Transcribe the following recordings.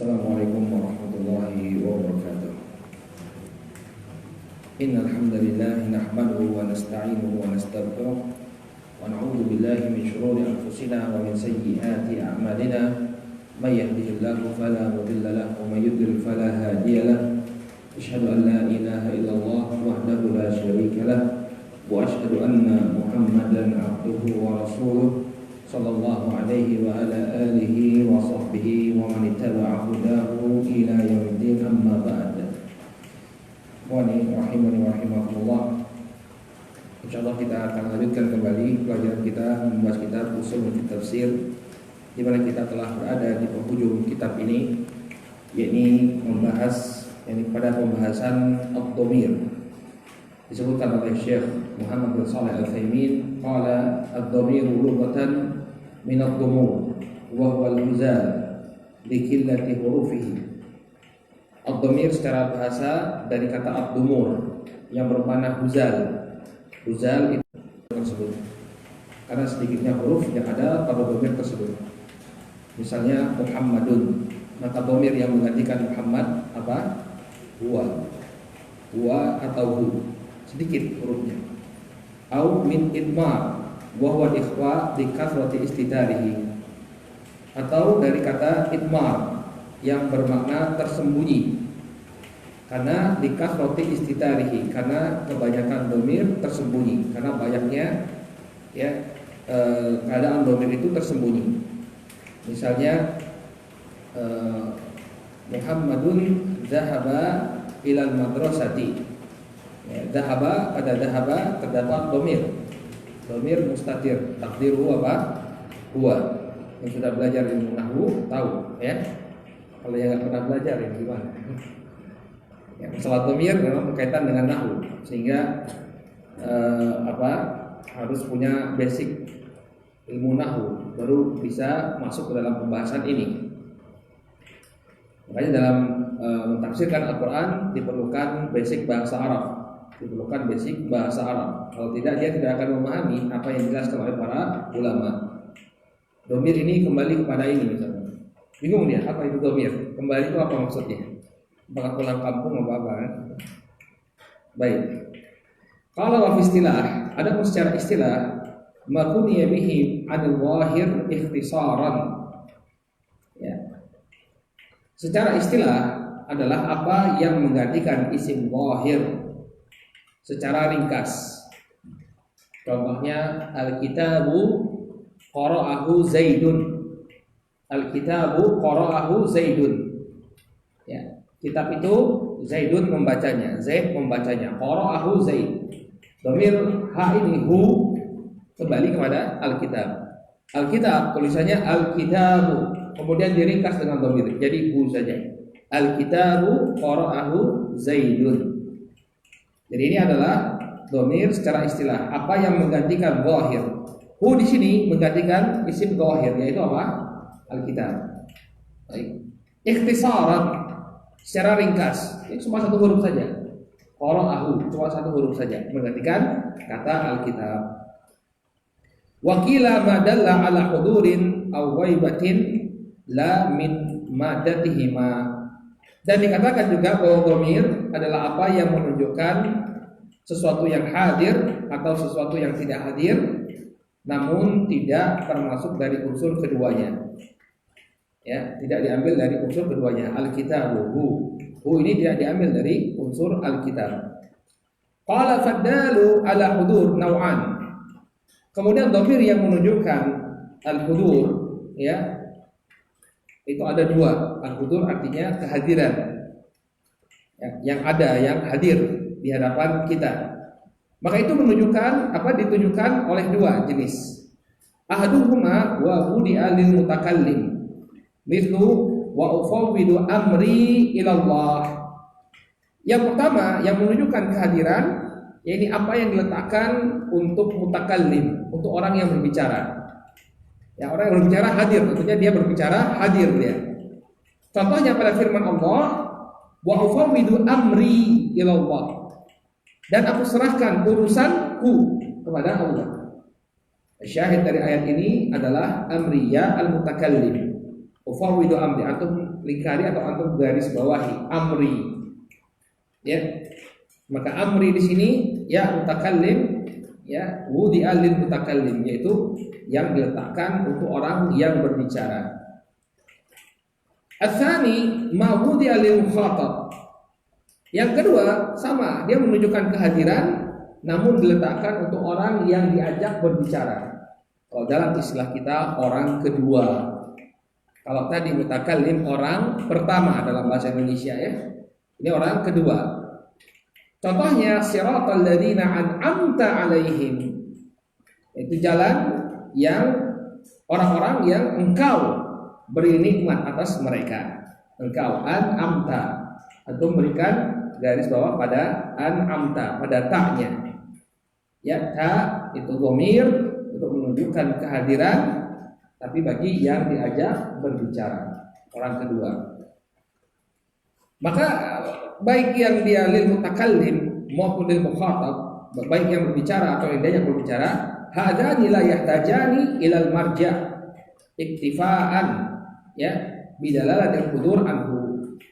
Assalamualaikum warahmatullahi wabarakatuh. Innal hamdalillah nahmaduhu wa nasta'inuhu wa nastaghfiruh wa na'udzu billahi min shururi anfusina wa min sayyiati a'malina. May yahdihillahu fala mudilla lahu wa may yudlil fala hadiya lahu. Asyhadu an la ilaha illallah wahdahu la syarika lahu wa asyhadu anna Muhammadan 'abduhu wa rasuluh sallallahu alaihi wa ala alihi wa sahbihi wa man ittaba'a hudahu ila yaumiddin, amma ba'd. Wa rahimani wa rahimakumullah. Insyaallah kita akan lanjutkan kembali pelajaran kita membahas kitab Ushul Tafsir, di mana kita telah berada di penghujung kitab ini, yakni membahas pada pembahasan ad-dhamir. Disebutkan oleh Syekh Muhammad bin Shalih Al-Utsaimin, qala ad-dhamiru lughatan min ad-dhumur wa huwa al-huzal li qillati hurufihi. Ad-dhamir secara bahasa dari kata ad-dhumur yang bermakna huzal. Huzal itu tersebut karena sedikitnya huruf yang ada pada dhamir tersebut. Misalnya Muhammadun, maka dhamir yang menggantikan Muhammad apa? Huwa. Huwa atau hu, sedikit hurufnya. Au min idmar wa huwa ikhwa di kathrati istidarihi, atau dari kata idmar yang bermakna tersembunyi, karena di kathrati istidarihi, karena kebanyakan dhamir tersembunyi, karena banyaknya keadaan dhamir itu tersembunyi. Misalnya Muhammadun zahaba ilal madrasati. Dahaba, pada dahaba terdapat dhamir mustatir, takdiru apa? Huwa. Yang sudah belajar ilmu nahwu tahu ya. Kalau yang nggak pernah belajar ya gimana? Ya, masalah dhamir memang berkaitan dengan nahwu, sehingga harus punya basic ilmu nahwu baru bisa masuk ke dalam pembahasan ini. Makanya dalam mentafsirkan Al-Quran diperlukan basic bahasa Arab. Kalau tidak, dia tidak akan memahami apa yang dijelaskan oleh para ulama. Dhamir ini kembali kepada ini misalnya. Bingung dia, apa itu dhamir? Kembali itu apa maksudnya? Apakah pulang kampung apa kan? Baik. Kalau istilah, ada pun secara istilah, makuniya bihi anil wahir ikhtisaran. Ya. Secara istilah adalah apa yang menggantikan isim wahir secara ringkas. Contohnya al-kitabu qara'ahu Zaidun. Al-kitabu qara'ahu Zaidun. Ya, kitab itu Zaidun membacanya, Zaid membacanya. Qara'ahu Zaid. Dhamir ha ini hu kembali kepada al-kitab. Al-kitab tulisannya al-kitabu, kemudian diringkas dengan dhamir jadi hu saja. Al-kitabu qara'ahu Zaidun. Jadi ini adalah dhamir secara istilah, apa yang menggantikan dhahir. Hu di sini menggantikan isim dhahir, yaitu apa? Al-kitab. Baik. Ikhtisaran secara ringkas, ini cuma satu huruf saja. Qara'ahu cuma satu huruf saja menggantikan kata al-kitab. Wa qila ma dalla ala hudurin aw ghaibatin la min madatihima. Dan dikatakan juga bahwa dhamir adalah apa yang menunjukkan sesuatu yang hadir atau sesuatu yang tidak hadir, namun tidak termasuk dari unsur keduanya. Ya, tidak diambil dari unsur keduanya. Al-kitabu hu ini tidak diambil dari unsur al-kitab. Qala faddalu ala hudur naw'an. Kemudian dhamir yang menunjukkan al-hudur, ya, itu ada dua. Al-hudur artinya kehadiran, ya, yang ada, yang hadir di hadapan kita. Maka itu menunjukkan ditunjukkan oleh dua jenis. Ahaduhuma wa wudi'a lil mutakallim mithlu wa ufawwidu amri ilallah. Yang pertama yang menunjukkan kehadiran, yaitu apa yang diletakkan untuk mutakallim, untuk orang yang berbicara. Ya, orang yang berbicara hadir, tentunya dia berbicara hadir dia. Contohnya pada firman Allah, wa ufawwidu amri ilallah. Dan aku serahkan urusanku kepada Allah. Syahid dari ayat ini adalah amriya al-mutakallim. Ufawwidu amri, antum lingkari atau antum garis bawahi amri. Ya. Maka amri di sini ya mutakallim ya wudi'a lil mutakallim, yaitu yang diletakkan untuk orang yang berbicara. Ats-tsani ma wudi'a lil mukhatab. Yang kedua sama, dia menunjukkan kehadiran namun diletakkan untuk orang yang diajak berbicara. Kalau dalam istilah kita orang kedua. Kalau tadi mutakallim orang pertama dalam bahasa Indonesia ya. Ini orang kedua. Contohnya siratal ladzina an'amta 'alaihim. Itu jalan yang orang-orang yang engkau beri nikmat atas mereka. Engkau an'amta. Atau berikan garis bawah pada an'amta, pada ta'nya. Ya, ta itu dhamir untuk menunjukkan kehadiran tapi bagi yang diajak berbicara, orang kedua. Maka baik yang dia lil mutakallim maupun lil mukhatab, baik yang berbicara atau yang diajak berbicara, hadani la yahtajani ilal marja' iktifaan ya bidalalatil hudur anhu.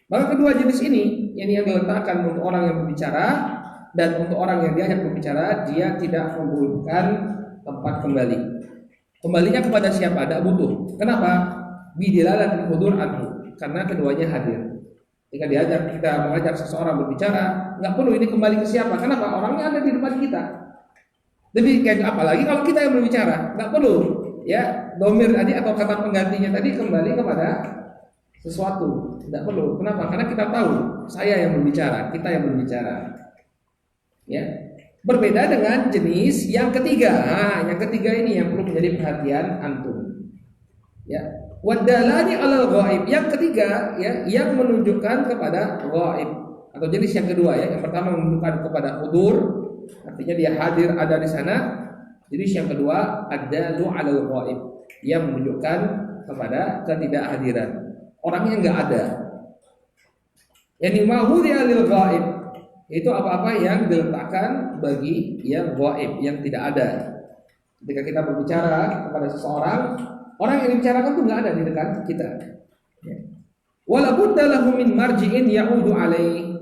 Maka kedua jenis ini yang diletakkan untuk orang yang berbicara dan untuk orang yang diajak berbicara, dia tidak membutuhkan tempat kembali. Kembalinya kepada siapa? Tidak butuh. Kenapa? Bidalalatil hudur anhu, karena keduanya hadir. Jika kita mengajak seseorang berbicara, nggak perlu ini kembali ke siapa. Kenapa? Orangnya ada di depan kita. Lebih kayak apalagi kalau kita yang berbicara, nggak perlu ya domir tadi atau kata penggantinya tadi kembali kepada sesuatu. Tidak perlu. Kenapa? Karena kita tahu saya yang berbicara, kita yang berbicara. Ya. Berbeda dengan jenis yang ketiga. Nah, yang ketiga ini yang perlu menjadi perhatian antum. Ya. Wadalani alal ghaib. Yang ketiga ya, yang menunjukkan kepada ghaib atau jenis yang kedua ya. Yang pertama menunjukkan kepada hudur, artinya dia hadir ada di sana. Jenis yang kedua adalu alal ghaib, yang menunjukkan kepada ketidakhadiran. Orangnya enggak ada. Yani mahudi alil ghaib, itu apa-apa yang diletakkan bagi yang ghaib, yang tidak ada. Ketika kita berbicara kepada seseorang, orang yang dibicarakan itu enggak ada di dekat kita. Wala budda lahu min marji'in ya'udu alaih.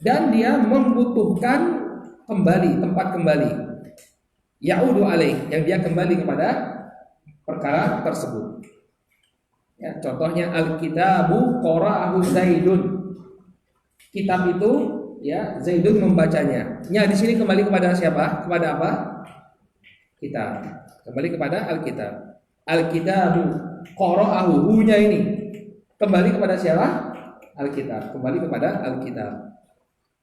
Dan dia membutuhkan kembali, tempat kembali. Ya'udu alaih, yang dia kembali kepada perkara tersebut. Ya, contohnya al-kitabu qara'ahu Zaidun. Kitab itu ya Zaidun membacanya. Ya, di sini kembali kepada siapa? Kepada apa? Kitab. Kembali kepada al-kitab. Al-kitabu qara'ahu, hu-nya ini kembali kepada siapa? Al-kitab. Kembali kepada al-kitab.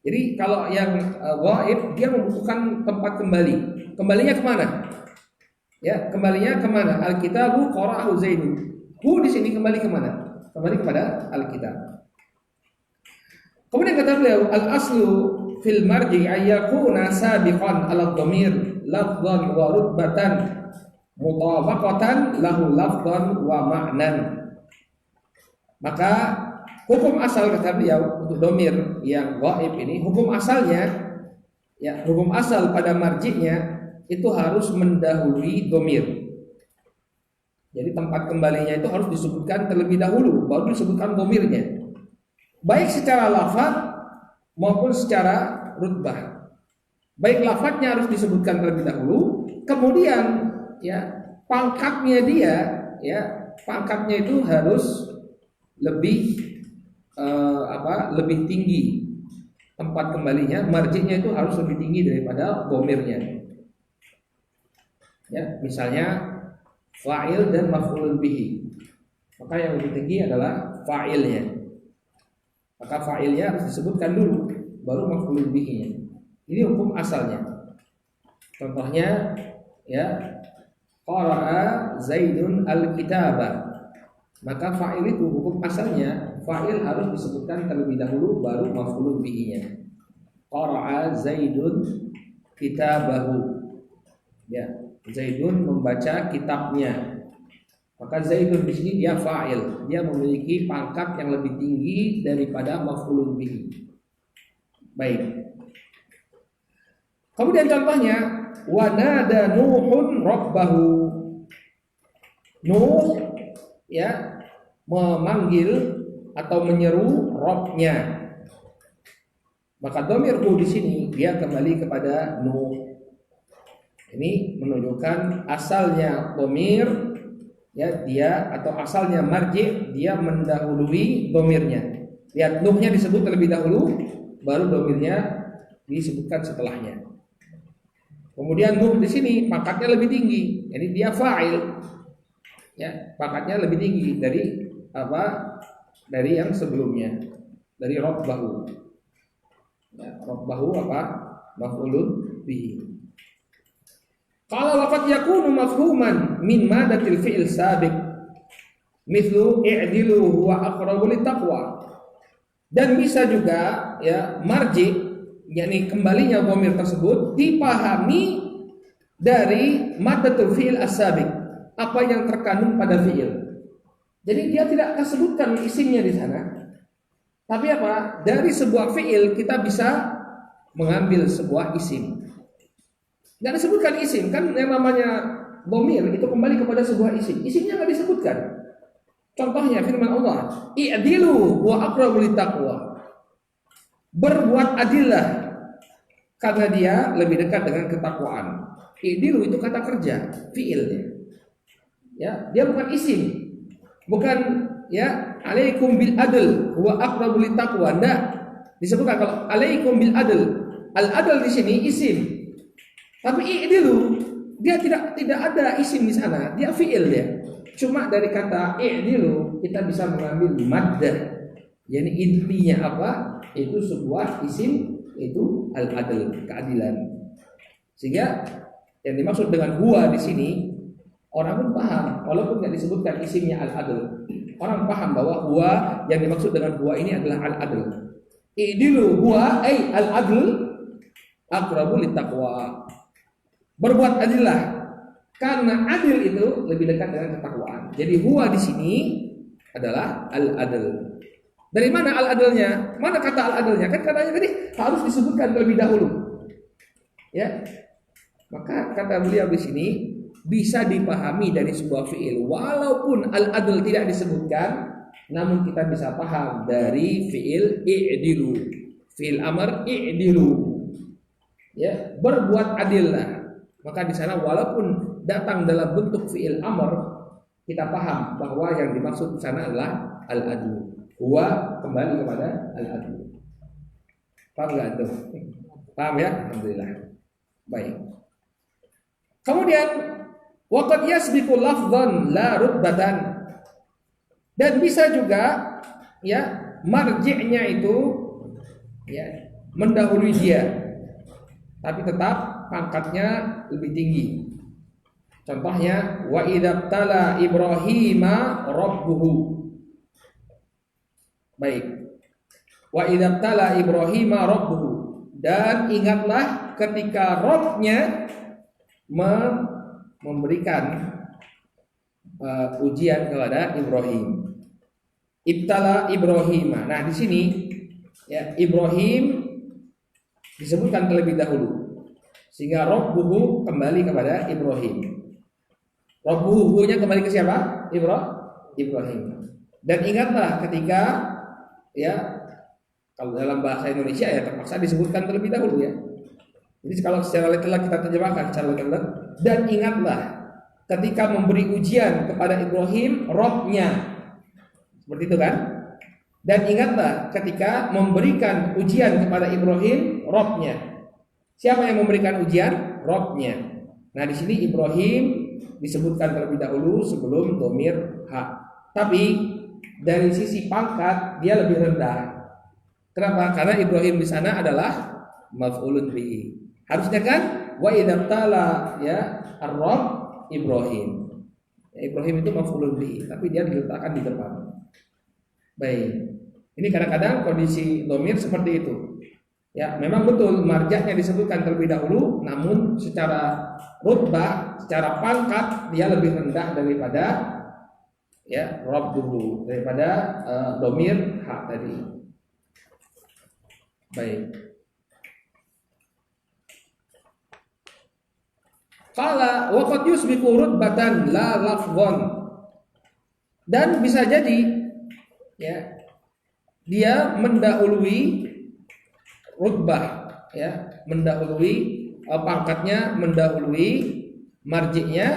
Jadi kalau yang ghaib dia membutuhkan tempat kembali. Kembalinya kemana? Ya, kembalinya kemana? Al-kitabu qara'ahu Zaidun. Hu di sini kembali kemana? Kembali kepada al-kitab. Kemudian kata beliau, al-aslu fil marji ayyakuna sabiqan ala dhamir lafdhan wa rutbatan mutabaqatan lahu lafdhan wa ma'nan. Maka hukum asal kata beliau untuk dhamir yang ghaib ini, hukum asalnya ya, hukum asal pada marjinya itu harus mendahului dhamir. Jadi tempat kembalinya itu harus disebutkan terlebih dahulu, baru disebutkan dhamirnya. Baik secara lafaz maupun secara rutbah. Baik lafaznya harus disebutkan terlebih dahulu, kemudian ya pangkatnya dia ya, pangkatnya itu harus lebih lebih tinggi. Tempat kembalinya, marjinya itu harus lebih tinggi daripada dhamirnya. Ya, misalnya fa'il dan maf'ulun bihi. Maka yang lebih tinggi adalah fa'ilnya. Maka fa'ilnya harus disebutkan dulu, baru maf'ulun bihi. Ini hukum asalnya. Contohnya ya, qara'a Zaidun al-kitaba. Maka fa'il itu hukum asalnya, fa'il harus disebutkan terlebih dahulu, baru maf'ulun bihi-nya. Qara'a Zaidun kitabahu. Ya, Zaidun membaca kitabnya. Maka Zaidun di sini dia fa'il, dia memiliki pangkat yang lebih tinggi daripada maf'ulun bihi. Baik. Kemudian contohnya wa nada Nuhun rabbahu. Nuh ya memanggil atau menyeru Rabbnya. Maka dhamir hu di sini dia kembali kepada Nuh. Ini menunjukkan asalnya dhamir, ya, dia atau asalnya marji, dia mendahului dhamirnya. Lihat, Nuhnya disebut terlebih dahulu, baru dhamirnya disebutkan setelahnya. Kemudian Nuh di sini pangkatnya lebih tinggi, jadi dia fa'il, ya, pangkatnya lebih tinggi dari apa? Dari yang sebelumnya, dari rabbahu. Ya, rabbahu apa? Maf'ulun bihi. Kalau laqad yakunu mafhuman min madatil fi'il sabiq mithlu i'dilu huwa aqrabu littaqwa. Dan bisa juga, ya, marji, yakni kembalinya dhamir tersebut dipahami dari madatul fi'il as-sabiq, apa yang terkandung pada fi'il. Jadi dia tidak sebutkan isimnya di sana. Tapi apa? Dari sebuah fi'il kita bisa mengambil sebuah isim. Nggak disebutkan isim, kan yang namanya dhamir itu kembali kepada sebuah isim. Isimnya nggak disebutkan. Contohnya firman Allah, i'dilu wa aqrabu littaqwa. Berbuat adillah karena dia lebih dekat dengan ketakwaan. I'dilu itu kata kerja, fi'ilnya. Ya, dia bukan isim. Bukan, ya, alaikum bil adl wa aqrabu littaqwa. Enggak. Disebutkan kalau alaikum bil adl. Al-adl di sini isim. Tapi i'dilu dia tidak ada isim di sana, dia fi'il dia. Cuma dari kata i'dilu kita bisa mengambil maddah. Jadi intinya apa? Itu sebuah isim, itu al-adl, keadilan. Sehingga yang dimaksud dengan huwa di sini orang pun paham, walaupun tidak disebutkan isimnya al-adl. Orang paham bahwa huwa yang dimaksud dengan huwa ini adalah al-adl. I'dilu huwa ay al-adl aqrabu littaqwa. Berbuat adillah karena adil itu lebih dekat dengan ketakwaan. Jadi huwa di sini adalah al-adl. Dari mana al-adlnya? Mana kata al-adlnya? Kan katanya tadi harus disebutkan terlebih dahulu. Ya. Maka kata beliau di sini bisa dipahami dari sebuah fi'il walaupun al-adl tidak disebutkan, namun kita bisa paham dari fi'il i'dilu. Fi'il amr i'dilu. Ya, berbuat adillah. Maka di sana walaupun datang dalam bentuk fi'il amr, kita paham bahwa yang dimaksud di sana adalah al-adlu. Huwa kembali kepada al-adlu. Paham enggak itu? Paham ya? Alhamdulillah. Baik. Kemudian waqad yasbiqu lafdhan la rutbatan. Dan bisa juga, ya, marji'nya itu, ya, mendahului dia, tapi tetap pangkatnya lebih tinggi. Contohnya wa idzabtala Ibrahima rabbuhu. Baik. Wa idzabtala Ibrahima rabbuhu. Dan ingatlah ketika Rabb-nya memberikan ujian kepada Ibrahim. Ibtala Ibrahima. Nah, di sini, ya, Ibrahim disebutkan terlebih dahulu. Sehingga rabbuhu kembali kepada Ibrahim. Rabbuhu-nya kembali ke siapa? Ibrahim. Dan ingatlah ketika, ya, kalau dalam bahasa Indonesia ya terpaksa disebutkan terlebih dahulu, ya. Jadi kalau secara literal kita terjemahkan secara literal, dan ingatlah ketika memberi ujian kepada Ibrahim Rabb-nya. Seperti itu kan? Dan ingatlah ketika memberikan ujian kepada Ibrahim Rabb-nya. Siapa yang memberikan ujian? Rabb-nya. Nah, di sini Ibrahim disebutkan terlebih dahulu sebelum dhamir ha. Tapi dari sisi pangkat dia lebih rendah. Kenapa? Karena Ibrahim di sana adalah maf'ulun bihi. Harusnya kan wa idzabtala, ya, ar-rabb Ibrahim. Ya, Ibrahim itu maf'ulun bihi, tapi dia diletakkan di depan. Baik. Ini kadang-kadang kondisi dhamir seperti itu. Ya, memang betul marja'nya disebutkan terlebih dahulu, namun secara rutbah, secara pangkat dia lebih rendah daripada, ya, rabb dulu, daripada dhamir ha tadi. Baik. Qala wa qad yusbiqu rutbatan la lafdhan. Dan bisa jadi ya, dia mendahului rutbah, ya, mendahului pangkatnya, mendahului marji'nya,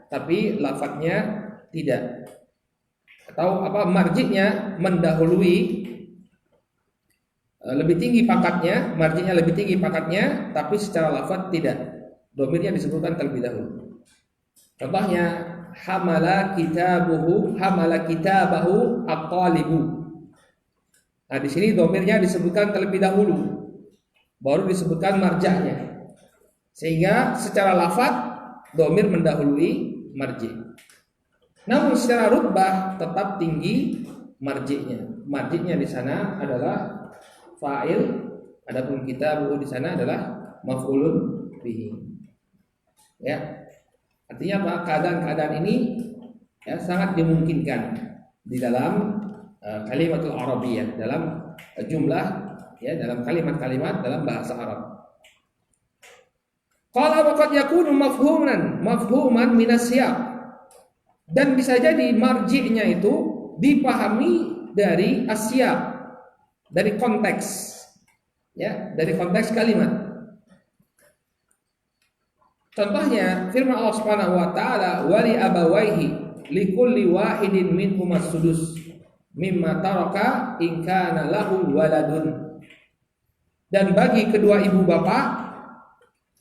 tapi lafadznya tidak. Atau apa, marji'nya mendahului, lebih tinggi pangkatnya, marji'nya lebih tinggi pangkatnya, tapi secara lafadz tidak. Domirnya disebutkan terlebih dahulu. Contohnya hamala kitabahu at-talibu. Nah, di sini domirnya disebutkan terlebih dahulu, baru disebutkan marja'nya. Sehingga secara lafadz domir mendahului marji'. Namun secara rutbah tetap tinggi marji'nya. Marji'nya di sana adalah fa'il, adapun kitabuhu di sana adalah maf'ulun bihi. Ya. Artinya apa? Keadaan-keadaan ini ya sangat dimungkinkan di dalam kalimatul Arabiyyah, dalam jumlah, ya, dalam kalimat-kalimat dalam bahasa Arab. Qala wa qad yakunu mafhuman minas siyaq. Dan bisa jadi marji'nya itu dipahami dari asyaq, dari konteks, ya, dari konteks kalimat. Contohnya firman Allah Subhanahu wa taala, "Wali abawaihi likulli wahidin minhum as-sudus mimma taraka in kana lahu waladun." Dan bagi kedua ibu bapak,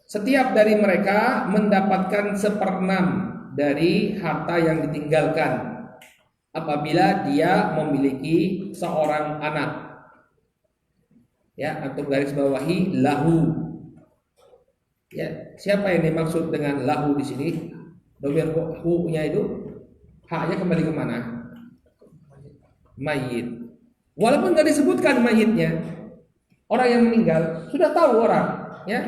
setiap dari mereka mendapatkan 1/6 dari harta yang ditinggalkan apabila dia memiliki seorang anak. Ya, untuk garis bawahi lahu. Ya, siapa yang dimaksud dengan lahu di sini? Domir hu-nya itu haknya kembali ke mana? Mayit. Walaupun tidak disebutkan mayitnya, orang yang meninggal sudah tahu orang, ya.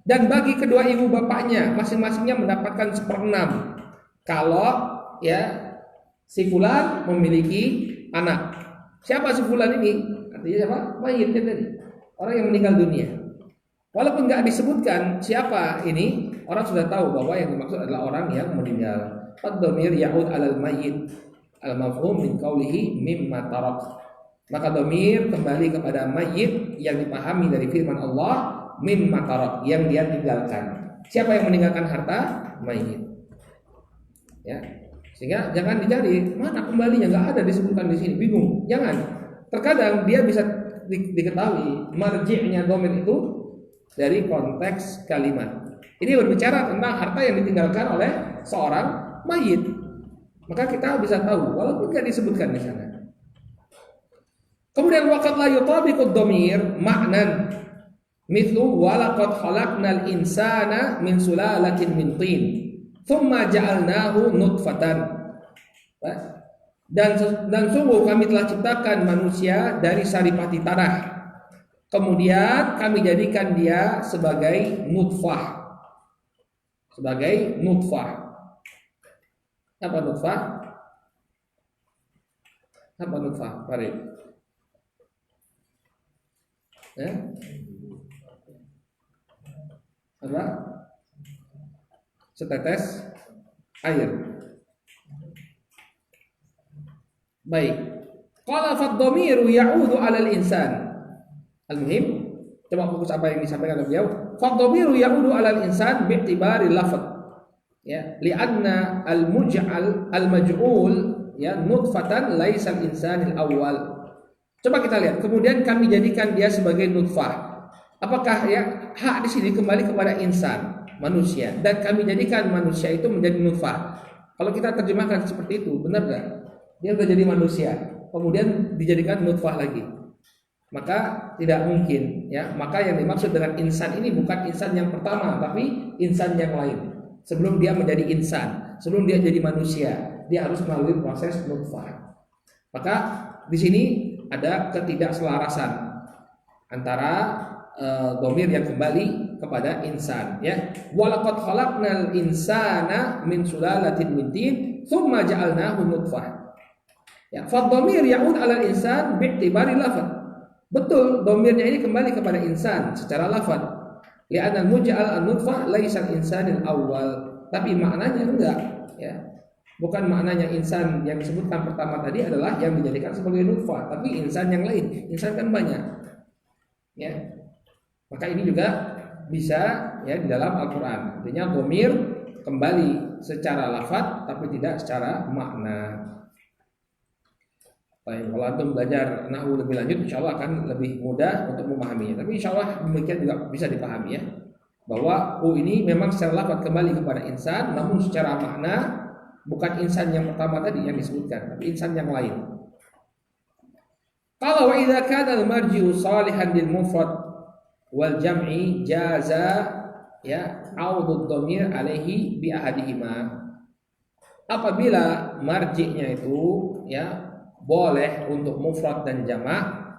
Dan bagi kedua ibu bapaknya masing-masingnya mendapatkan 1/6 kalau, ya, si fulan memiliki anak. Siapa si fulan ini? Artinya siapa? Mayitnya tadi, orang yang meninggal dunia. Walaupun nggak disebutkan siapa ini, orang sudah tahu bahwa yang dimaksud adalah orang yang meninggal. Ad-dhamir ya'ud 'alal mayyit al-mafhum min qawlihi mimma tarak. Maka dhamir kembali kepada mayyit yang dipahami dari firman Allah mimma tarak, yang dia tinggalkan. Siapa yang meninggalkan harta? Mayyit. Ya. Sehingga jangan dicari mana kembalinya, nggak ada disebutkan di sini, bingung. Jangan. Terkadang dia bisa diketahui marji'nya dhamir itu dari konteks kalimat. Ini berbicara tentang harta yang ditinggalkan oleh seorang mayit. Maka kita bisa tahu walaupun tidak disebutkan di sana. Kemudian waqad la yutabiqud dhamir ma'nan mithlu wa laqad khalaqnal insana min sulalatin min tin thumma ja'alnahu nutfatan. Dan sungguh kami telah ciptakan manusia dari saripati tanah. Kemudian kami jadikan dia sebagai nutfah. Sebagai nutfah. Apa nutfah? Apa nutfah? Farid. Ya? Apa? Setetes air. Baik. Qala fad-dhamiru ya'udu 'alal insan. Al-muhim, coba fokus apa yang disampaikan oleh beliau. Fad-dhamiru ya'udu 'alal insan bi'tibari lafadz. Ya, li'anna al-muj'al al-maj'ul ya nutfatan laisal insanil awal. Coba kita lihat. Kemudian kami jadikan dia sebagai nutfah. Apakah ya hak di sini kembali kepada insan, manusia, dan kami jadikan manusia itu menjadi nutfah. Kalau kita terjemahkan seperti itu, benar enggak? Dia sudah jadi manusia, kemudian dijadikan nutfah lagi. Maka tidak mungkin, ya. Maka yang dimaksud dengan insan ini bukan insan yang pertama, tapi insan yang lain. Sebelum dia menjadi insan, sebelum dia jadi manusia, dia harus melalui proses nutfah. Maka di sini ada ketidakselarasan antara dhamir yang kembali kepada insan, ya. Walaqad khalaqnal insana min sulalatin min tin tsumma ja'alnahu nutfah. Ya, fa dhamir ya'ud 'alal insan bi'tibari lafadz. Betul, dhamirnya ini kembali kepada insan secara lafadz. Li'anal muj'al an-nutfah laisal insanil awal. Tapi maknanya enggak, ya. Bukan maknanya insan yang disebutkan pertama tadi adalah yang dijadikan sebagai nutfah, tapi insan yang lain. Insan kan banyak. Ya. Maka ini juga bisa ya di dalam Al-Qur'an. Artinya dhamir kembali secara lafaz tapi tidak secara makna. Baik, kalau antum belajar nahwu lebih lanjut insyaallah akan lebih mudah untuk memahaminya. Tapi insyaallah demikian juga bisa dipahami ya. Bahwa ini memang secara lafaz kembali kepada insan, namun secara makna bukan insan yang pertama tadi yang disebutkan, tapi insan yang lain. Qala wa idza kana al-marji'u salihan lil mufrad wal jam'i jaza ya audud dhamir alaihi bi ahadihima. Apabila marji'nya itu ya boleh untuk mufrad dan jamak,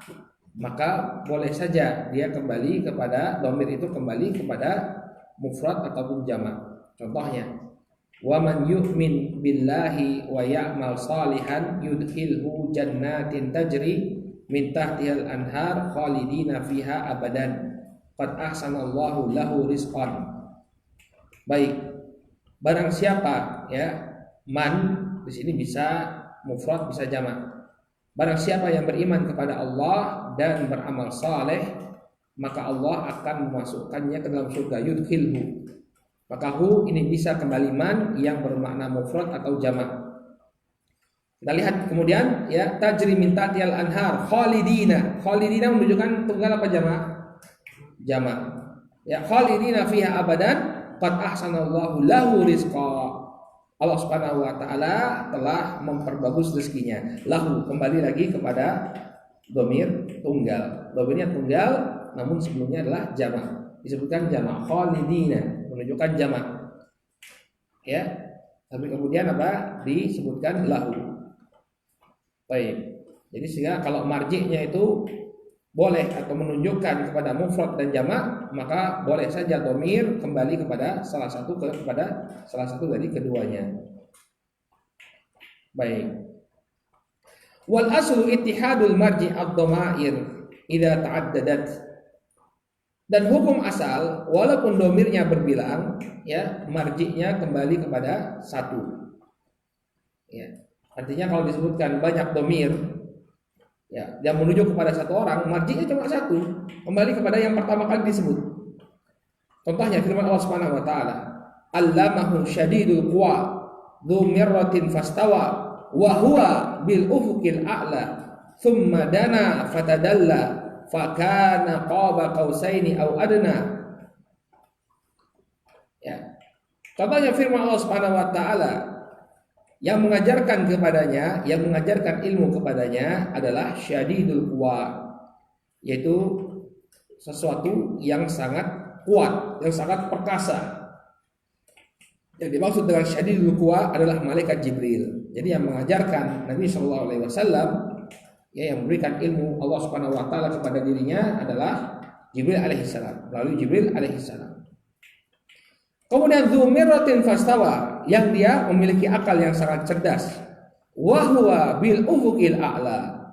maka boleh saja dia kembali kepada dhamir itu kembali kepada mufrad ataupun jamak. Contohnya, wa man yu'min billahi wa ya'mal salihan yudkhilhu jannatin tajri min tahtihal anhar khalidina fiha abadan qad ahsanallahu lahu rizqan. Baik, barang siapa ya, man di sini bisa mufrad bisa jamak. Barang siapa yang beriman kepada Allah dan beramal saleh, maka Allah akan memasukkannya ke dalam surga. Yudkhilhu. Maka hu ini bisa kembali man yang bermakna mufrad atau jamak. Kita lihat kemudian ya tajri min tahtihal anhar khalidina. Khalidina menunjukkan tunggal apa jamak? Jamak. Ya khalidina fiha abadan qad ahsanallahu lahu rizqa. Allah Subhanahu wa taala telah memperbagus rezekinya. Lahu kembali lagi kepada dhamir tunggal. Dhamirnya tunggal namun sebelumnya adalah jamak. Disebutkan jamak khalidina menunjukkan jamak. Ya. Tapi kemudian apa? Disebutkan lahu. Baik. Jadi sehingga kalau marji'nya itu boleh atau menunjukkan kepada mufrad dan jamak, maka boleh saja dhamir kembali kepada salah satu dari keduanya. Baik. Wal aslu ittihadul marji' ad-dhamair idza ta'addadat. Dan hukum asal walaupun dhamirnya berbilang, ya, marji'nya kembali kepada satu. Ya. Artinya kalau disebutkan banyak dhamir ya, yang menuju kepada satu orang, marji'nya cuma satu, kembali kepada yang pertama kali disebut. Contohnya firman Allah Subhanahu wa taala, "Allamahu syadidul quwa, dzu mirratin fastawa, wa huwa bil ufuqil a'la, thumma dana fatadalla, fa kana qaba qausaini aw adna." Ya. Contohnya firman Allah Subhanahu wa taala, yang mengajarkan kepadanya, yang mengajarkan ilmu kepadanya adalah syadidul quwa, yaitu sesuatu yang sangat kuat, yang sangat perkasa. Yang dimaksud dengan syadidul quwa adalah malaikat Jibril. Jadi yang mengajarkan Nabi Shallallahu Alaihi Wasallam, ya, yang memberikan ilmu Allah Subhanahu Wa Taala kepada dirinya adalah Jibril alaihissalam, melalui Jibril alaihissalam. Kemudian dzu mirratin fastawa, yang dia memiliki akal yang sangat cerdas. Wa huwa bil ufuqil a'la,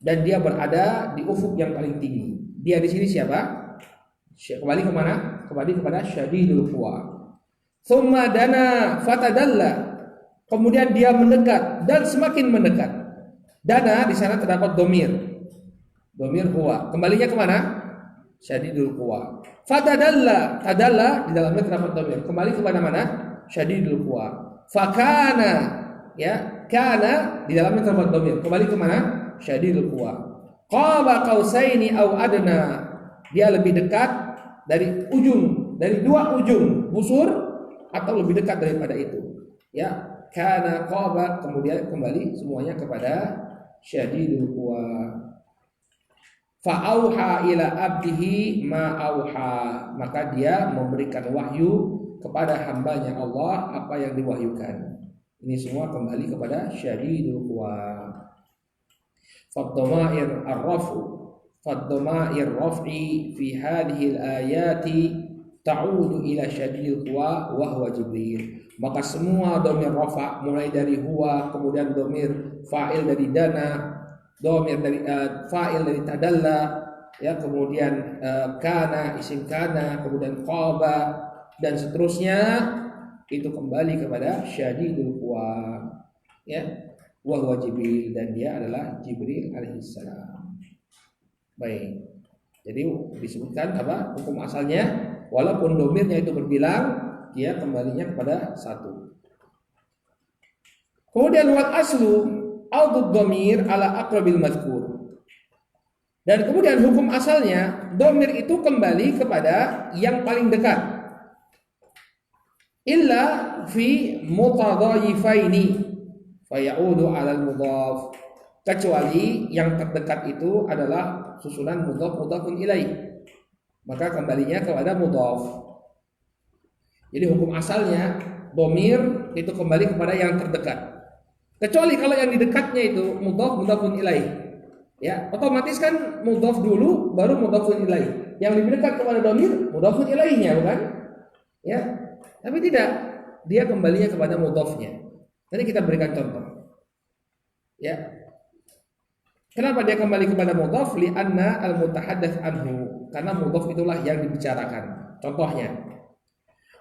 dan dia berada di ufuk yang paling tinggi. Dia di sini siapa? Kembali ke mana? Kembali kepada syadidul quwa. Tsumma dana fatadalla, kemudian dia mendekat dan semakin mendekat. Dana di sana terdapat dhamir. Dhamir huwa. Kembalinya ke mana? Syadidul quwa. Fatadalla, tadalla di dalamnya terdapat dhamir. Kembali kepada mana? Syadidul quwa. Fakana, ya, kana di dalamnya terdapat dhamir. Kembali ke mana? Syadidul quwa. Qaba qausaini aw adna, dia lebih dekat dari dua ujung busur atau lebih dekat daripada itu. Ya, kana qaba, kemudian kembali semuanya kepada syadidul quwa. Fa'auha ila abdihi ma'auha, maka dia memberikan wahyu kepada hambanya Allah apa yang diwahyukan. Ini semua kembali kepada syadidul quwa. Fad-dhamair ar-raf'u, fad-dhamair raf'i fi hadhihi al-ayati ta'udu ila syadidil quwa wa huwa Jibril. Maka semua dhamir rafa' mulai dari huwa, kemudian dhamir fa'il dari dana, dhamir dari fa'il dari tadalla, ya, kemudian kana, isim kana, kemudian qaba dan seterusnya, itu kembali kepada syadidul quwa. Ya, wa huwa Jibril, dan dia adalah Jibril alaihissalam. Baik. Jadi disebutkan apa? Hukum asalnya walaupun domirnya itu berbilang, dia kembalinya kepada satu. Kemudian wal aslu audud domir ala aqrabil mazkur. Dan kemudian hukum asalnya domir itu kembali kepada yang paling dekat. Illa fi mutadhayifaini fayaudu ala al-mudhaf. Kecuali yang terdekat itu adalah susunan mudhaf mudhafun ilaih, maka kembalinya kepada mudhaf. Jadi hukum asalnya domir itu kembali kepada yang terdekat. Kecuali kalau yang di dekatnya itu mudhaf mudhafun ilaih, ya otomatis kan mudhaf dulu baru mudhafun ilaih. Yang lebih dekat kepada domir mudhafun ilaihnya, bukan? Ya, tapi tidak, dia kembalinya kepada mudhafnya. Nanti kita berikan contoh. Ya, kenapa dia kembali kepada mudhaf? Li'anna al-mutahaddats anhu, karena mudhaf itulah yang dibicarakan. Contohnya,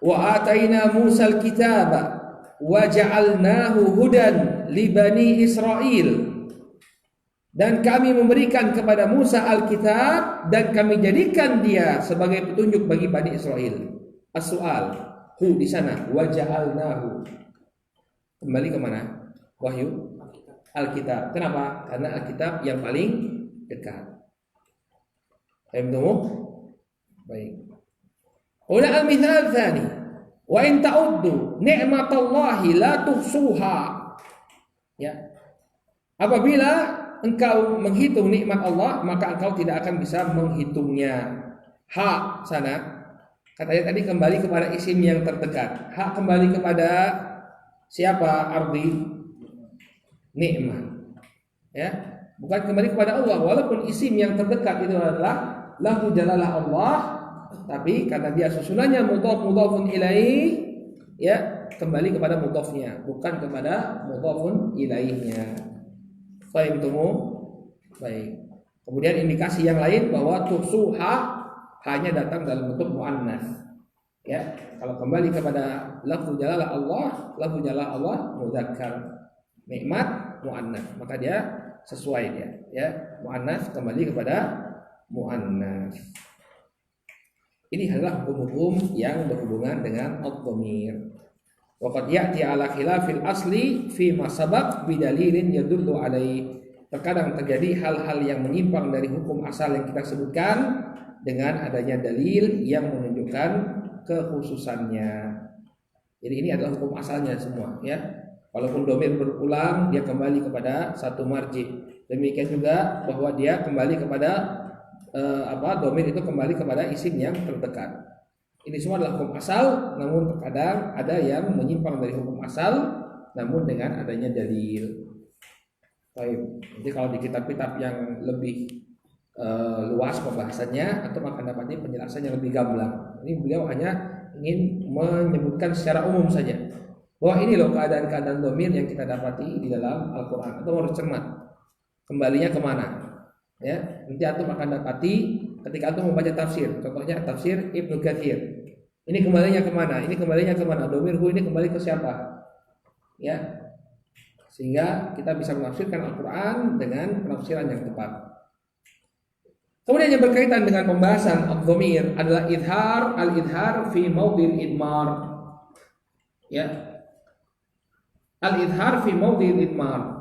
wa ataina Musal kitaba wa ja'alnahu hudan li bani Israil. Dan kami memberikan kepada Musa Alkitab dan kami jadikan dia sebagai petunjuk bagi Bani Israel. As-su'al, hu di sana, wa ja'alnahu. Kembali ke mana? Wahyu Alkitab. Kenapa? Karena Alkitab yang paling dekat. Paham? Baik. Ula al-mithal tsani, wa in ta'uddu ni'matallahi la tuhsuha. Ya. Apabila engkau menghitung nikmat Allah, maka engkau tidak akan bisa menghitungnya. Hak sana katanya tadi kembali kepada isim yang terdekat. Hak kembali kepada siapa? Ardi nikmat. Ya, bukan kembali kepada Allah. Walaupun isim yang terdekat itu adalah lahu jalalah Allah, tapi karena dia susunannya mudhaf mudhafun ilaih, ya kembali kepada mudhafnya, bukan kepada mudhafun ilaihnya. Fahim tumu? Baik. Kemudian indikasi yang lain bahwa tuhsuha hanya datang dalam bentuk muannas. Ya, kalau kembali kepada lafzu jalalah Allah, lafzu jalalah Allah mudzakkar, nikmat muannas, maka dia sesuai dia. Ya, muannas kembali kepada muannas. Ini adalah hukum-hukum yang berhubungan dengan ad-dhamir. Waqad ya'ti ala khilafil asli fi ma sabaq bidalilin yadullu alaihi. Terkadang terjadi hal-hal yang menyimpang dari hukum asal yang kita sebutkan dengan adanya dalil yang menunjukkan kekhususannya. Jadi ini adalah hukum asalnya semua, ya. Walaupun domir berulang, dia kembali kepada satu marji. Demikian juga bahwa dia kembali kepada domir itu kembali kepada isim yang terdekat. Ini semua adalah hukum asal, namun terkadang ada yang menyimpang dari hukum asal, namun dengan adanya dalil. Baik. Jadi kalau di kitab-kitab yang lebih luas pembahasannya, atau akan dapatnya penjelasan yang lebih gamblang. Ini beliau hanya ingin menyebutkan secara umum saja bahwa ini loh keadaan-keadaan domir yang kita dapati di dalam Al-Quran. Atau harus cermat kembalinya kemana? Ya, nanti antum akan dapati ketika antum membaca tafsir. Contohnya tafsir Ibnu Katsir. Ini kembalinya kemana? Ini kembalinya kemana? Domirhu ini kembali ke siapa? Ya, sehingga kita bisa menafsirkan Al-Quran dengan penafsiran yang tepat. Kemudian yang berkaitan dengan pembahasan ad-dhamir adalah al-idhar fi mawdhi'il idmar. Ya, al-idhar fi mawdhi'il idmar.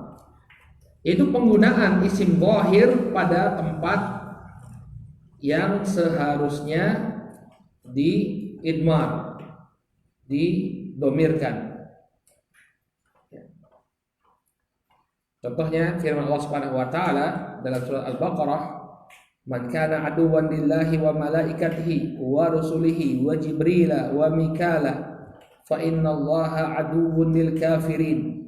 Itu penggunaan isim zahir pada tempat yang seharusnya diidmar, didomirkan. Contohnya firman Allah Subhanahu wa taala dalam surat Al-Baqarah, "Man kana aduwwan lillahi wa malaikatihi wa rusulihi wa Jibrila wa Mikala fa innallaha aduwwun lil kafirin."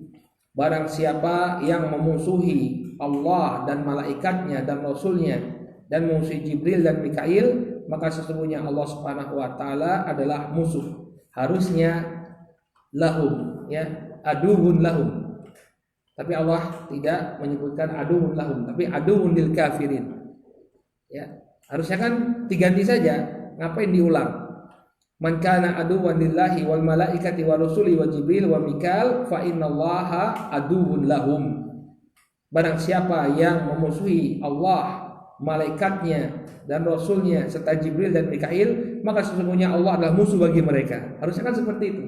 Barang siapa yang memusuhi Allah dan malaikatnya dan rasulnya dan memusuhi Jibril dan Mikail, maka sesungguhnya Allah Subhanahu wa taala adalah musuh. Harusnya lahum, ya, aduwwun lahum. Tapi Allah tidak menyebutkan aduwwun lahum, tapi aduwwun lil kafirin. Ya, harusnya kan diganti saja. Ngapain diulang? Man kana aduwwan lillahi wal malaikati wa rusuli wa Jibril wa Mikal fa innallaha aduwwun lahum. Barang siapa yang memusuhi Allah, malaikatnya dan rasulnya serta Jibril dan Mikail, maka sesungguhnya Allah adalah musuh bagi mereka. Harusnya kan seperti itu.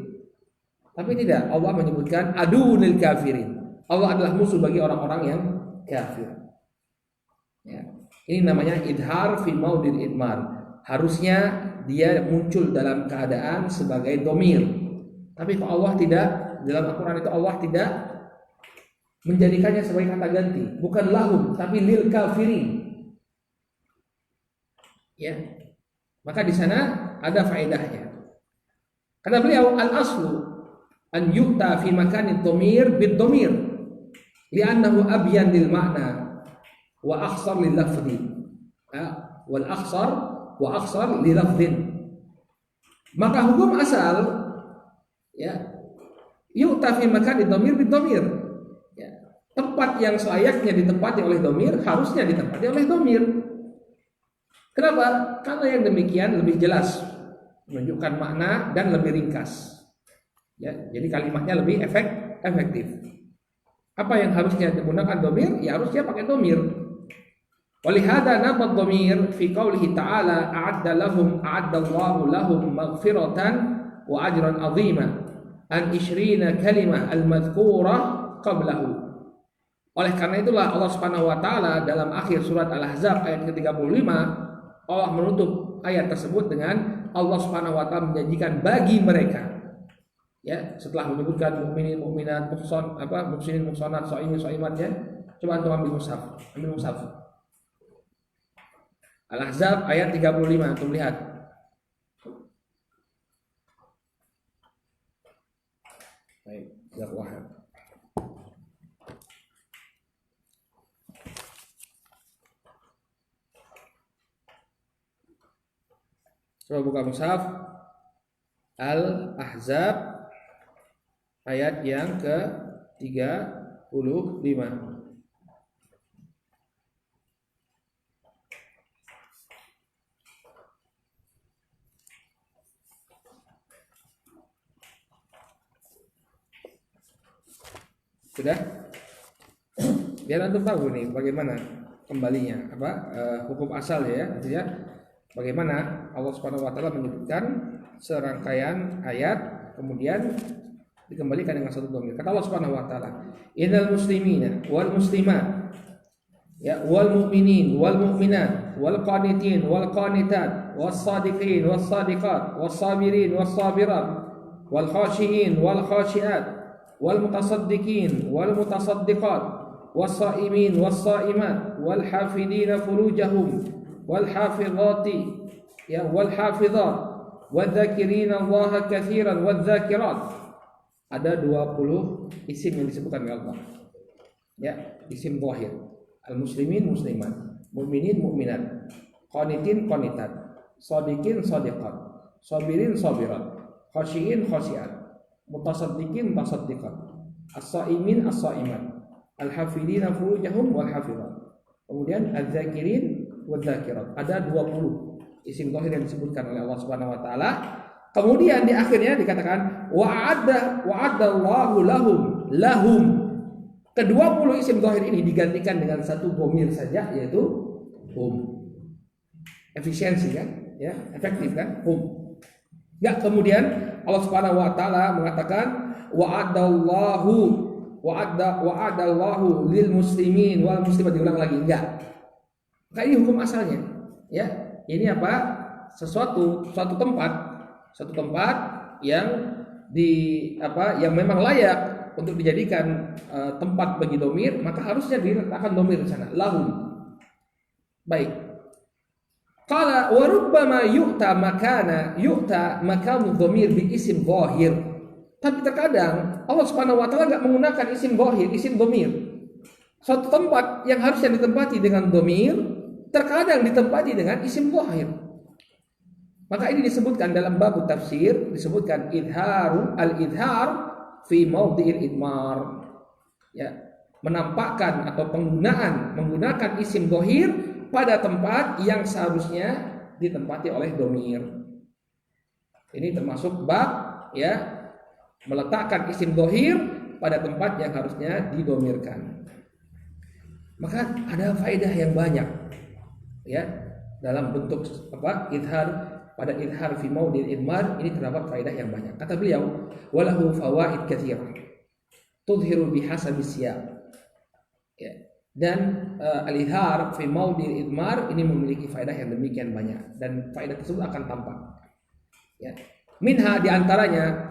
Tapi tidak, Allah menyebutkan aduwwun lil kafirin. Allah adalah musuh bagi orang-orang yang kafir. Ya. Ini namanya idhar fi maudil idmar. Harusnya dia muncul dalam keadaan sebagai domir. Tapi kalau Allah tidak, dalam Al-Quran itu Allah tidak menjadikannya sebagai kata ganti. Bukan lahum, tapi lil kafirin. Ya. Maka di sana ada faedahnya. Kata beliau, al-aslu an yu'ta fi makanin domir bid-domir li'annahu abyan lil makna wa akhsar lil lafzi. Wal akhsar wa akhsar li lafzin. Maka hukum asal ya yu'ta fi makanin domir bid-domir. Ya. Tempat yang selayaknya ditempati oleh domir harusnya ditempati oleh domir. Kenapa? Karena yang demikian lebih jelas, menunjukkan makna dan lebih ringkas. Ya, jadi kalimatnya lebih efektif. Apa yang harusnya digunakan domir? Ya harusnya pakai domir. Walihada nabat domir fi qaulihi ta'ala a'addallahu lahum maghfiratan wa ajran 'azima an isyrina kalimah al-madhkurah qablahu. Oleh karena itulah Allah Subhanahu wa taala dalam akhir surat Al-Ahzab ayat ke-35 Allah menutup ayat tersebut dengan Allah Subhanahu wa taala menjanjikan bagi mereka, ya, setelah menyebutkan mukminin, mukminat, muhsinin, muhsanat, shaimin, shaimat, ya. Coba antum ambil mushaf. Al-Ahzab ayat 35 antum lihat. Baik, dakwah. Coba buka mushaf Al-Ahzab ayat yang ke-35. Sudah? Biar antum tahu nih bagaimana kembalinya hukum asal ya, artinya bagaimana Allah Subhanahu wa taala menyebutkan serangkaian ayat kemudian dikembalikan dengan satu dhamir. Kata Allah Subhanahu wa taala, "Innal muslimina wal muslimat ya wal mu'minin wal mu'minat wal qanitin wal qanitat was sadiqin was sadiqat was sabirin was sabirat wal khashiin wal khashiat wal mutasaddiqin wal mutasaddiqat was saimin was saimat wal hafidina furujahum wal hafizati ya wal hafizat wadzakirina Allah katsiran wadzakirat." Ada 20 isim yang disebutkan oleh Allah. Ya, isim zahir. Al-muslimin muslimat, mu'minin mu'minat, qanitin qanitat, shadiqin shadiqat, sabirin sabirat, khashiin khashiat, mutasaddiqin mutasaddiqat, as-saimin as-saimat, al-hafidina furujahum wal hafizat. Kemudian az-zakirin wadzakirat. Ada 20 isim zahir yang disebutkan oleh Allah Subhanahu wa taala. Kemudian di akhirnya dikatakan wa'adallahu lahum. Ke-20 isim zahir ini digantikan dengan satu dhamir saja, yaitu hum. Efisiensi kan? Ya, efektif kan? Hum. Ya, kemudian Allah Subhanahu wa taala mengatakan wa'adallahu lil muslimin wal muslimat, diulang lagi enggak. Maka ini hukum asalnya. Ya, ini apa? Suatu tempat yang yang memang layak untuk dijadikan tempat bagi domir, maka harusnya diletakkan domir di sana, lahum. Baik. Qala wa rubbama yu'ta makanu domir bi isim zahir. Tapi terkadang Allah Subhanahu wa taala enggak menggunakan isim zahir, isim domir. Suatu tempat yang harusnya ditempati dengan domir, terkadang ditempati dengan isim zahir. Maka ini disebutkan dalam bab tafsir, disebutkan al-idhar fi maudhi'il idmar. Ya, menampakkan atau menggunakan isim zahir pada tempat yang seharusnya ditempati oleh domir. Ini termasuk bab ya meletakkan isim dohir pada tempat yang harusnya didomirkan. Maka ada faedah yang banyak ya dalam bentuk idhar. Pada idhar fi maudil idmar ini terdapat faedah yang banyak. Kata beliau, walahu fawaid katsirah tudhiru bihasabi siyaq. Ya. Dan al-idhar fi maudil idmar ini memiliki faedah yang demikian banyak dan faedah tersebut akan tampak. Ya. Minha diantaranya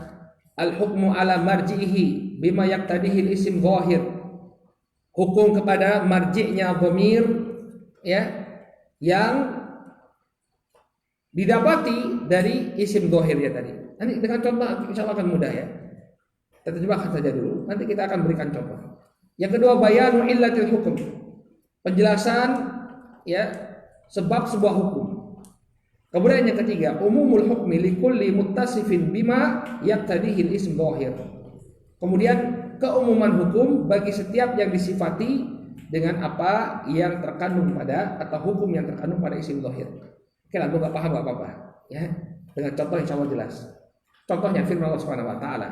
al-hukmu ala marji'ihi bima yaqtadihi al-isim zahir. Hukum kepada marji'nya dhamir ya yang didapati dari isim zahirnya tadi. Nanti dengan contoh insyaallah akan mudah ya. Kita terjemahkan saja dulu. Nanti kita akan berikan contoh. Yang kedua bayanu illatil hukum. Penjelasan ya sebab sebuah hukum. Kemudian yang ketiga umumul hukmi likulli muttasifin bima yaqtadihi al-ism zahir. Kemudian keumuman hukum bagi setiap yang disifati dengan apa yang terkandung pada atau hukum yang terkandung pada isim zahir. Oke, lalu nggak paham nggak apa-apa, ya. Dengan contoh insya Allah jelas. Contohnya firman Allah Subhanahu Wa Taala,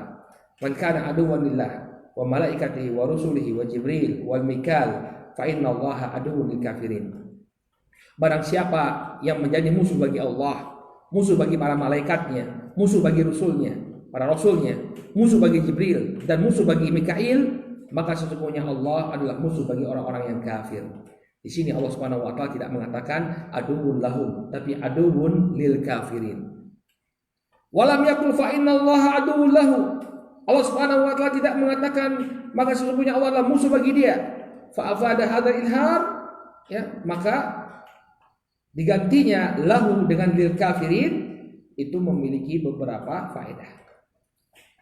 "Man kana aduwwan lillah wa malaikatihi wa rusulihi wa Jibril wal Mikal, fa inna Allaha aduwwun lil kafirin." Barang siapa yang menjadi musuh bagi Allah, musuh bagi para malaikatnya, musuh bagi rasulnya, para rasulnya, musuh bagi Jibril dan musuh bagi Mikail, maka sesungguhnya Allah adalah musuh bagi orang-orang yang kafir. Di sini Allah Subhanahu wa taala tidak mengatakan aduwwun lahum, tapi aduwwun lil kafirin. Walam yaqul fa innallaha aduwwun lahu. Allah Subhanahu wa taala tidak mengatakan maka sesungguhnya Allah adalah musuh bagi dia. Fa afada hadzal ilhar ya, maka digantinya lahu dengan lil kafirin itu memiliki beberapa faedah.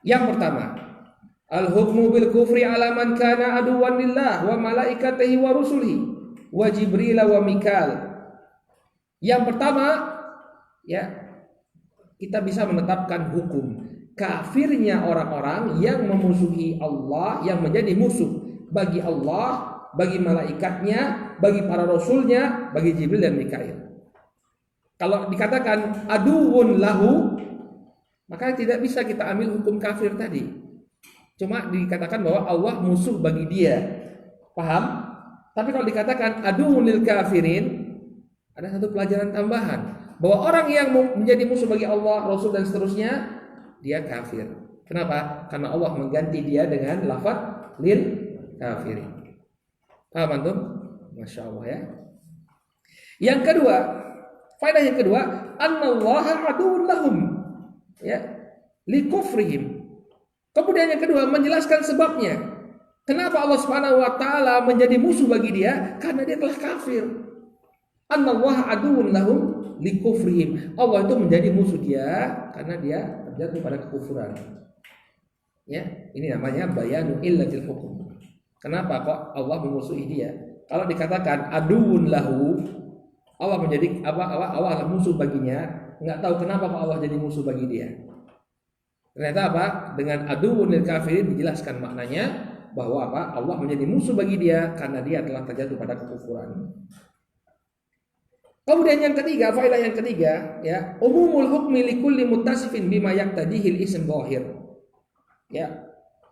Yang pertama, al-hukmu bil kufri ala man kana aduwwan lillah wa malaikatihi wa rusulihi wa Jibril wa Mikal. Yang pertama ya kita bisa menetapkan hukum kafirnya orang-orang yang memusuhi Allah, yang menjadi musuh bagi Allah, bagi malaikatnya, bagi para rasulnya, bagi Jibril dan Mikail. Kalau dikatakan aduwwun lahu, maka tidak bisa kita ambil hukum kafir tadi. Cuma dikatakan bahwa Allah musuh bagi dia. Paham? Tapi kalau dikatakan aduwwun lil kafirin, ada satu pelajaran tambahan bahwa orang yang menjadi musuh bagi Allah, Rasul dan seterusnya, dia kafir. Kenapa? Karena Allah mengganti dia dengan lafaz lil kafirin. Paham antum? Masya Allah ya. Yang kedua, faedah yang kedua, annallaha aduwwun lahum ya li kufrihim. Kemudian yang kedua menjelaskan sebabnya. Kenapa Allah Subhanahu wa taala menjadi musuh bagi dia? Karena dia telah kafir. Annallaha aduwwun lahum li kufrihim. Allah itu menjadi musuh dia karena dia terjatuh pada kekufuran. Ya, ini namanya bayanu illatil hukum. Kenapa kok Allah memusuhi dia? Kalau dikatakan aduwwun lahu, Allah menjadi Allah musuh baginya, enggak tahu kenapa kok Allah jadi musuh bagi dia. Ternyata apa? Dengan aduwwun lil kafirin dijelaskan maknanya bahwa apa? Allah menjadi musuh bagi dia karena dia telah terjatuh pada kekufuran. Kemudian yang ketiga, faedah yang ketiga, ya, umumul hukmi likulli muttasifin bima yaqtadihi al-ism zahir. Ya.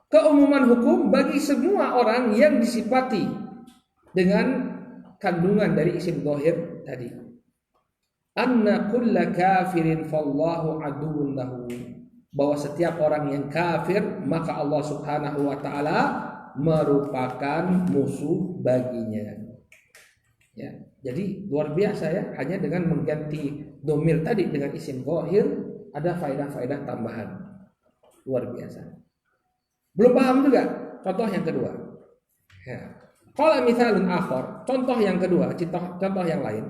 Keumuman hukum bagi semua orang yang disifati dengan kandungan dari isim zahir tadi. Anna kulla kafirin fallahu aduwwun lahu. Bahwa setiap orang yang kafir maka Allah Subhanahu wa taala merupakan musuh baginya. Ya, jadi luar biasa ya, hanya dengan mengganti domir tadi dengan isim zahir ada faedah-faedah tambahan. Luar biasa. Belum paham juga contoh yang kedua. Ya. Qala mithalun akhar, contoh yang kedua, contoh yang lain.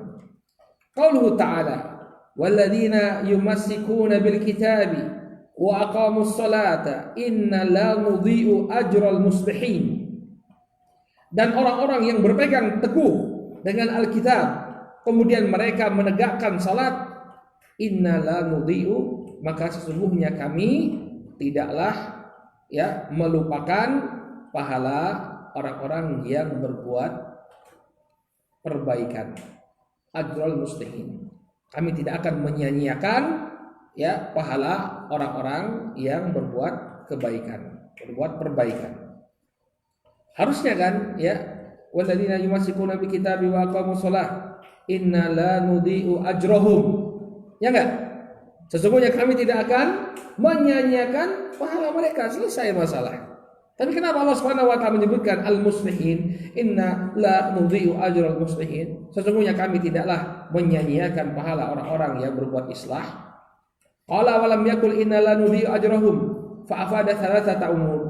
Qauluhu ta'ala, walladzina yumassikuna bil kitabi wa aqamus salata inna la nudhi'u ajral muslihin. Dan orang-orang yang berpegang teguh dengan Alkitab kemudian mereka menegakkan salat, inna la nudhi'u, maka sesungguhnya kami tidaklah ya melupakan pahala orang-orang yang berbuat perbaikan. Ajral muslihin, kami tidak akan menyia-nyiakan ya pahala orang-orang yang berbuat kebaikan, berbuat perbaikan. Harusnya kan ya, walladzina yumassikuna bi kitabi wa aqamus shalah inna la nudhi'u ajrahum. Ya enggak? Sesungguhnya kami tidak akan menyanyiakan pahala mereka. Selesai masalah. Tapi kenapa Allah Subhanahu wa taala menyebutkan al-muslihin? Inna la nudhi'u ajral muslihin. Sesungguhnya kami tidaklah menyanyiakan pahala orang-orang yang berbuat islah. Qala wa lam yakul inna la nudhi'u ajrahum fa afada thalathata umur.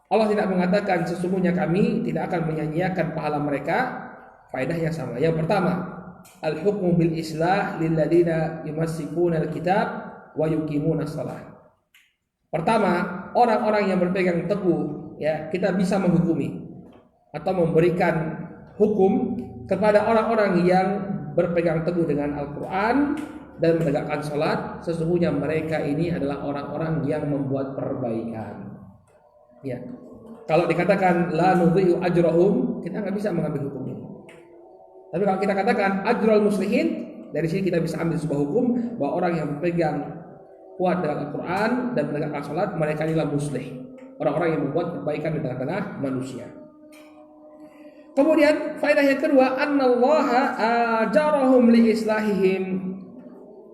Allah tidak mengatakan sesungguhnya kami tidak akan menyanyiakan pahala mereka. Faedah yang sama. Yang pertama, al-hukmu bil islah lil ladzina yumassikuna al-kitab wa yuqimuna shalah. Pertama, orang-orang yang berpegang teguh, ya, kita bisa menghukumi atau memberikan hukum kepada orang-orang yang berpegang teguh dengan Al-Qur'an dan menegakkan salat. Sesungguhnya mereka ini adalah orang-orang yang membuat perbaikan. Ya. Kalau dikatakan la nudhi'u ajrahum, kita nggak bisa mengambil hukum ini. Tapi kalau kita katakan ajrul muslihin, dari sini kita bisa ambil sebuah hukum bahwa orang yang berpegang kuat dengan Al-Quran dan menegakkan salat, mereka inilah muslih, orang-orang yang membuat perbaikan di tengah-tengah manusia. Kemudian faedah yang kedua, annallaha ajarahum li islahihim,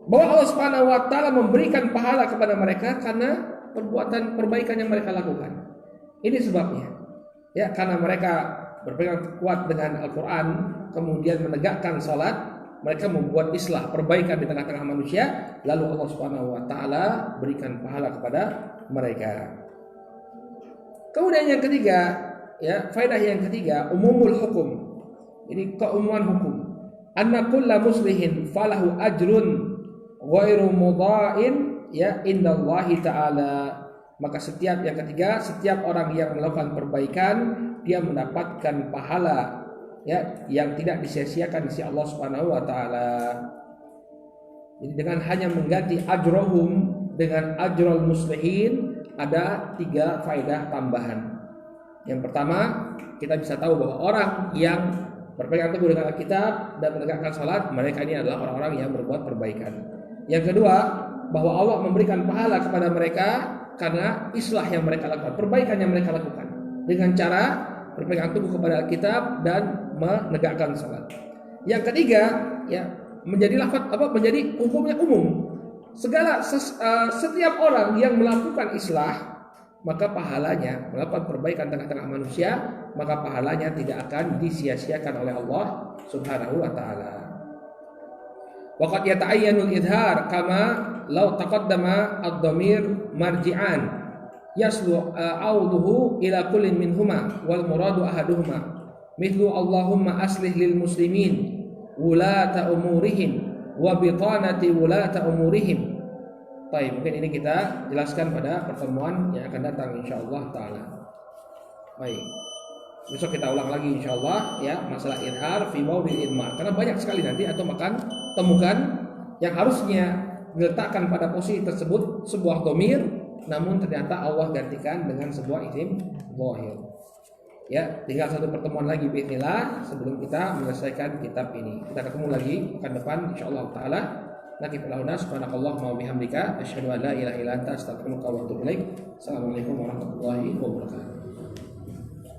bahwa Allah Subhanahu wa taala memberikan pahala kepada mereka karena perbuatan perbaikan yang mereka lakukan. Ini sebabnya, ya, karena mereka berpegang kuat dengan Al-Quran, kemudian menegakkan salat, mereka membuat islah, perbaikan di tengah-tengah manusia, lalu Allah Subhanahu wa taala berikan pahala kepada mereka. Kemudian yang ketiga, ya, faedah yang ketiga, umumul hukum. Ini keumuman hukum. Anna kulla muslihin falahu ajrun ghairu mudha'in, ya, indallahi ta'ala. Maka setiap yang ketiga, setiap orang yang melakukan perbaikan, dia mendapatkan pahala, ya, yang tidak disia-siakan di sisi Allah Subhanahu wa taala. Jadi dengan hanya mengganti ajrohum dengan ajrul muslihin, ada 3 faedah tambahan. Yang pertama, kita bisa tahu bahwa orang yang berpegang teguh dengan Alkitab dan menegakkan salat, mereka ini adalah orang-orang yang berbuat perbaikan. Yang kedua, bahwa Allah memberikan pahala kepada mereka karena islah yang mereka lakukan, perbaikan yang mereka lakukan dengan cara berpegang teguh kepada Alkitab dan menegakkan salat. Yang ketiga, ya, menjadi menjadi hukumnya umum. Setiap orang yang melakukan islah, maka pahalanya melakukan perbaikan tengah-tengah manusia, maka pahalanya tidak akan disia-siakan oleh Allah Subhanahu wa taala. Waqad yata'ayyanul idhar kama law taqaddama ad-dhamir marji'an yaslu auduhu ila kullin minhuma wal muradu ahaduhuma mithlu Allahumma aslih lil muslimin wulata umurihim wa bitanati wulata umurihim. Baik, mungkin ini kita jelaskan pada pertemuan yang akan datang insyaallah taala. Baik. Besok kita ulang lagi insyaallah, ya, masalah idhar fi mawdhi'il idmar, karena banyak sekali nanti atau temukan yang harusnya diletakkan pada posisi tersebut sebuah dhamir, namun ternyata Allah gantikan dengan sebuah isim dhahir. Ya, tinggal satu pertemuan lagi bismillah sebelum kita menyelesaikan kitab ini. Kita ketemu lagi pekan depan insyaallah taala. Nakifulahuna subhanakallahumma wa bihamdika asyhadu an la ilaha illa anta astaghfiruka wa atubu ilaik. Assalamualaikum warahmatullahi wabarakatuh.